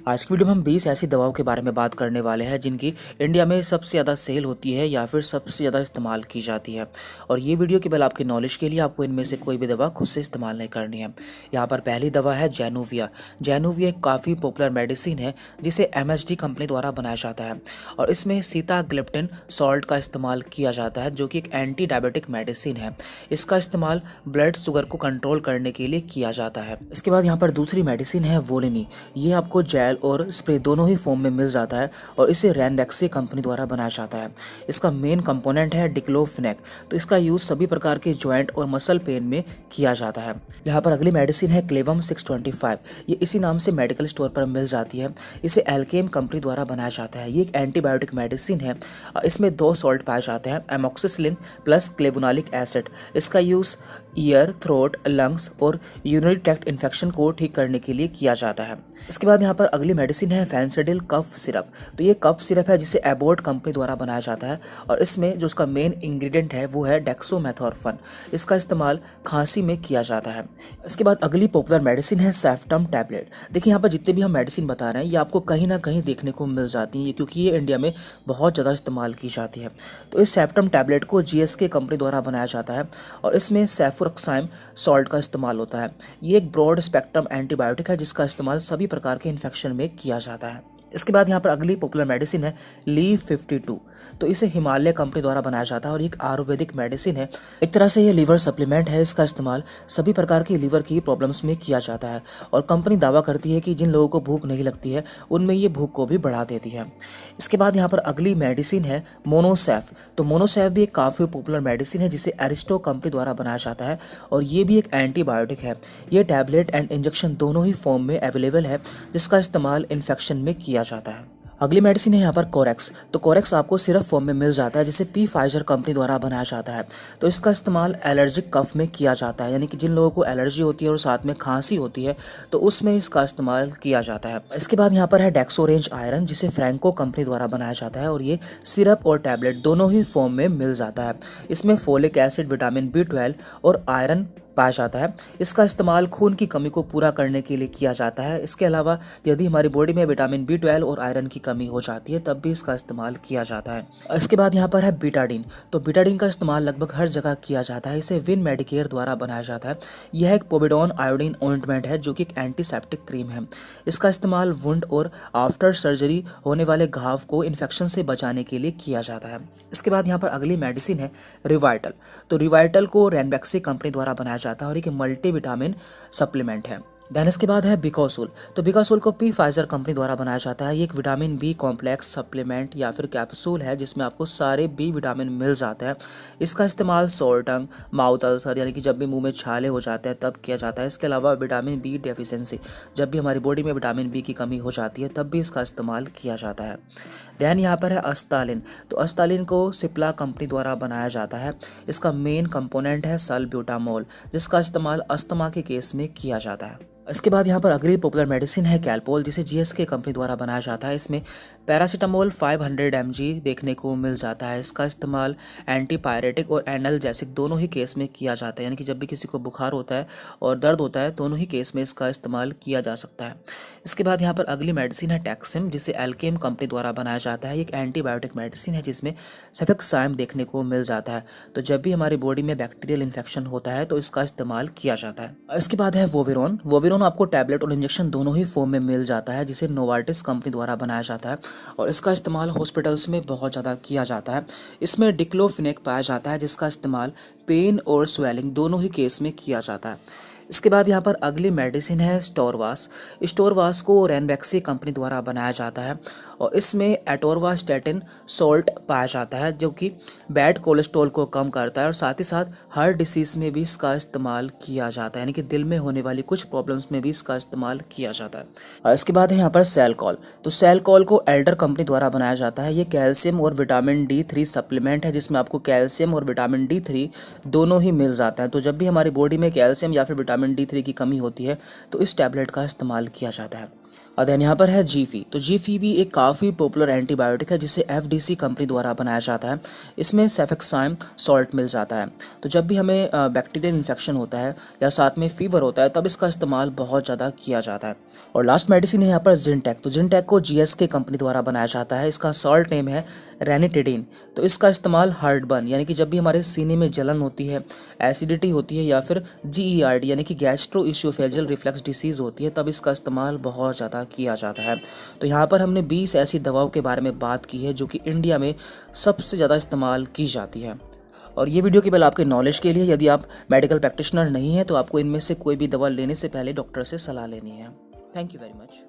आज की वीडियो में हम 20 ऐसी दवाओं के बारे में बात करने वाले हैं जिनकी इंडिया में सबसे ज़्यादा सेल होती है या फिर सबसे ज़्यादा इस्तेमाल की जाती है। और ये वीडियो केवल आपके नॉलेज के लिए, आपको इनमें से कोई भी दवा खुद से इस्तेमाल नहीं करनी है। यहाँ पर पहली दवा है जैनोविया। जैनोविया एक काफ़ी पॉपुलर मेडिसिन है जिसे MSD कंपनी द्वारा बनाया जाता है और इसमें सीताग्लिप्टिन सॉल्ट का इस्तेमाल किया जाता है जो कि एक एंटी डायबिटिक मेडिसिन है। इसका इस्तेमाल ब्लड शुगर को कंट्रोल करने के लिए किया जाता है। इसके बाद यहाँ पर दूसरी मेडिसिन है वोलिनी। ये आपको जेल और स्प्रे दोनों ही फॉर्म में मिल जाता है और इसे रैनबैक्सी कंपनी द्वारा बनाया जाता है। इसका मेन कंपोनेंट है डिक्लोफेनेक। तो इसका यूज़ सभी प्रकार के जॉइंट और मसल पेन में किया जाता है। यहाँ पर अगली मेडिसिन है क्लेवम 625। ये इसी नाम से मेडिकल स्टोर पर मिल जाती है। इसे एल्केम कंपनी द्वारा बनाया जाता है। ये एक एंटीबायोटिक मेडिसिन है। इसमें 2 सॉल्ट पाए जाते हैं, एमोक्सिसिलिन प्लस क्लेवोनालिक एसिड। इसका यूज़ ईयर, थ्रोट, लंग्स और यूरिनरी ट्रैक्ट इन्फेक्शन को ठीक करने के लिए किया जाता है। इसके बाद यहाँ पर अगली मेडिसिन है फेंसिडिल कफ सिरप। तो ये कफ सिरप है जिसे एबॉट कंपनी द्वारा बनाया जाता है और इसमें जो उसका मेन इंग्रेडिएंट है वो है डेक्सोमेथोर्फन। इसका इस्तेमाल खांसी में किया जाता है। इसके बाद अगली पॉपुलर मेडिसिन है सेफ्टम टैबलेट। देखिए यहाँ पर जितने भी हम मेडिसिन बता रहे हैं ये आपको कहीं ना कहीं देखने को मिल जाती है क्योंकि ये इंडिया में बहुत ज़्यादा इस्तेमाल की जाती है। तो इस सेफ्टम टैबलेट को GSK कंपनी द्वारा बनाया जाता है और इसमें सेफुरोक्साइम सॉल्ट का इस्तेमाल होता है। ये एक ब्रॉड स्पेक्ट्रम एंटीबायोटिक है जिसका इस्तेमाल सभी प्रकार के इन्फेक्शन में किया जाता है। इसके बाद यहाँ पर अगली पॉपुलर मेडिसिन है ली52। तो इसे हिमालय कंपनी द्वारा बनाया जाता है और एक आयुर्वेदिक मेडिसिन है। एक तरह से ये लीवर सप्लीमेंट है। इसका इस्तेमाल सभी प्रकार की लीवर की प्रॉब्लम्स में किया जाता है और कंपनी दावा करती है कि जिन लोगों को भूख नहीं लगती है उनमें ये भूख को भी बढ़ा देती है। इसके बाद यहाँ पर अगली मेडिसिन है मोनोसेफ। तो मोनोसेफ भी एक काफ़ी पॉपुलर मेडिसिन है जिसे एरिस्टो कंपनी द्वारा बनाया जाता है और ये भी एक एंटीबायोटिक है। ये टैबलेट एंड इंजेक्शन दोनों ही फॉर्म में अवेलेबल है जिसका इस्तेमाल इन्फेक्शन में किया जाता है। अगली मेडिसिन है यहाँ पर कोरेक्स। तो कोरेक्स आपको सिरप फॉर्म में मिल जाता है जिसे फाइजर कंपनी द्वारा बनाया जाता है। तो इसका इस्तेमाल एलर्जिक कफ में किया जाता है, यानी कि जिन लोगों को एलर्जी होती है और साथ में खांसी होती है तो उसमें इसका इस्तेमाल किया जाता है। इसके बाद यहाँ पर है डेक्सोरेंज आयरन जिसे फ्रैंको कंपनी द्वारा बनाया जाता है और ये सिरप और टैबलेट दोनों ही फॉर्म में मिल जाता है। इसमें फोलिक एसिड, विटामिन B12 और आयरन पाया जाता है। इसका इस्तेमाल खून की कमी को पूरा करने के लिए किया जाता है। इसके अलावा यदि हमारी बॉडी में विटामिन B12 और आयरन की कमी हो जाती है तब भी इसका इस्तेमाल किया जाता है। इसके बाद यहाँ पर है बीटाडीन। तो बीटाडीन का इस्तेमाल लगभग हर जगह किया जाता है। इसे विन मेडिकेयर द्वारा बनाया जाता है। यह एक पोविडोन आयोडीन ऑइंटमेंट है जो कि एक एंटीसेप्टिक क्रीम है। इसका इस्तेमाल वुंड और आफ्टर सर्जरी होने वाले घाव को इन्फेक्शन से बचाने के लिए किया जाता है। इसके बाद यहाँ पर अगली मेडिसिन है रिवाइटल। तो रिवाइटल को रैनबैक्सी कंपनी द्वारा बनाया जाता है और एक मल्टीविटामिन सप्लीमेंट है। देन इसके बाद है बिकोसुल। तो बिकोसुल को फाइजर कंपनी द्वारा बनाया जाता है। ये एक विटामिन B कॉम्प्लेक्स सप्लीमेंट या फिर कैप्सूल है जिसमें आपको सारे B विटामिन मिल जाते हैं। इसका इस्तेमाल सोर टंग, माउथ अल्सर यानी कि जब भी मुंह में छाले हो जाते हैं तब किया जाता है। इसके अलावा विटामिन B डेफिशिएंसी, जब भी हमारी बॉडी में विटामिन B की कमी हो जाती है तब भी इसका इस्तेमाल किया जाता है। दैन यहाँ पर है अस्तालिन। तो अस्तालिन को सिप्ला कंपनी द्वारा बनाया जाता है। इसका मेन कंपोनेंट है सल्ब्यूटामोल जिसका इस्तेमाल अस्थमा के केस में किया जाता है। इसके बाद यहाँ पर अगली पॉपुलर मेडिसिन है कैलपोल जिसे GSK कंपनी द्वारा बनाया जाता है। इसमें पैरासीटामोल 500 mg देखने को मिल जाता है। इसका इस्तेमाल एंटीपायरेटिक और एनाल्जेसिक दोनों ही केस में किया जाता है, यानी कि जब भी किसी को बुखार होता है और दर्द होता है दोनों ही केस में इसका इस्तेमाल किया जा सकता है। इसके बाद यहाँ पर अगली मेडिसिन है टैक्सिम जिसे एल्केम कंपनी द्वारा बनाया जाता है। एक एंटीबायोटिक मेडिसिन है जिसमें सेफेक्साइम देखने को मिल जाता है। तो जब भी हमारी बॉडी में बैक्टीरियल इन्फेक्शन होता है तो इसका इस्तेमाल किया जाता है। इसके बाद है वोविरोन। वोविरोन आपको टैबलेट और इंजेक्शन दोनों ही फॉर्म में मिल जाता है जिसे नोवार्टिस कंपनी द्वारा बनाया जाता है और इसका इस्तेमाल हॉस्पिटल्स में बहुत ज़्यादा किया जाता है। इसमें डिक्लोफेनेक पाया जाता है जिसका इस्तेमाल पेन और स्वेलिंग दोनों ही केस में किया जाता है। इसके बाद यहाँ पर अगली मेडिसिन है स्टोरवास। स्टोरवास को रैनबैक्सी कंपनी द्वारा बनाया जाता है और इसमें एटोरवास्टैटिन सॉल्ट पाया जाता है जो कि बैड कोलेस्ट्रॉल को कम करता है और साथ ही साथ हार्ट डिसीज़ में भी इसका इस्तेमाल किया जाता है, यानी कि दिल में होने वाली कुछ प्रॉब्लम्स में भी इसका इस्तेमाल किया जाता है। और इसके बाद है यहाँ पर सेलकॉल। तो सेलकॉल को एल्डर कंपनी द्वारा बनाया जाता है। ये कैल्शियम और विटामिन D3 सप्लीमेंट है जिसमें आपको कैल्शियम और विटामिन D3 दोनों ही मिल जाता है। तो जब भी हमारी बॉडी में कैल्शियम या फिर विटामिन D3 की कमी होती है तो इस टैबलेट का इस्तेमाल किया जाता है। देन यहाँ पर है जीफी। तो जीफी भी एक काफ़ी पॉपुलर एंटीबायोटिक है जिसे एफडीसी कंपनी द्वारा बनाया जाता है। इसमें सेफेक्साइम सॉल्ट मिल जाता है। तो जब भी हमें बैक्टीरियल इन्फेक्शन होता है या साथ में फीवर होता है तब इसका इस्तेमाल बहुत ज़्यादा किया जाता है। और लास्ट मेडिसिन है यहाँ पर जिनटेक। तो जिनटेक को जीएसके कंपनी द्वारा बनाया जाता है। इसका सॉल्ट नेम है रेनिटिडीन। तो इसका इस्तेमाल हार्टबर्न यानी कि जब भी हमारे सीने में जलन होती है, एसिडिटी होती है या फिर जीईआरडी यानी कि गैस्ट्रो इशोफेजियल रिफ्लक्स डिसीज़ होती है तब इसका इस्तेमाल बहुत ज़्यादा किया जाता है। तो यहाँ पर हमने 20 ऐसी दवाओं के बारे में बात की है जो कि इंडिया में सबसे ज़्यादा इस्तेमाल की जाती है। और ये वीडियो केवल आपके नॉलेज के लिए, यदि आप मेडिकल प्रैक्टिशनर नहीं हैं तो आपको इनमें से कोई भी दवा लेने से पहले डॉक्टर से सलाह लेनी है। Thank you very much.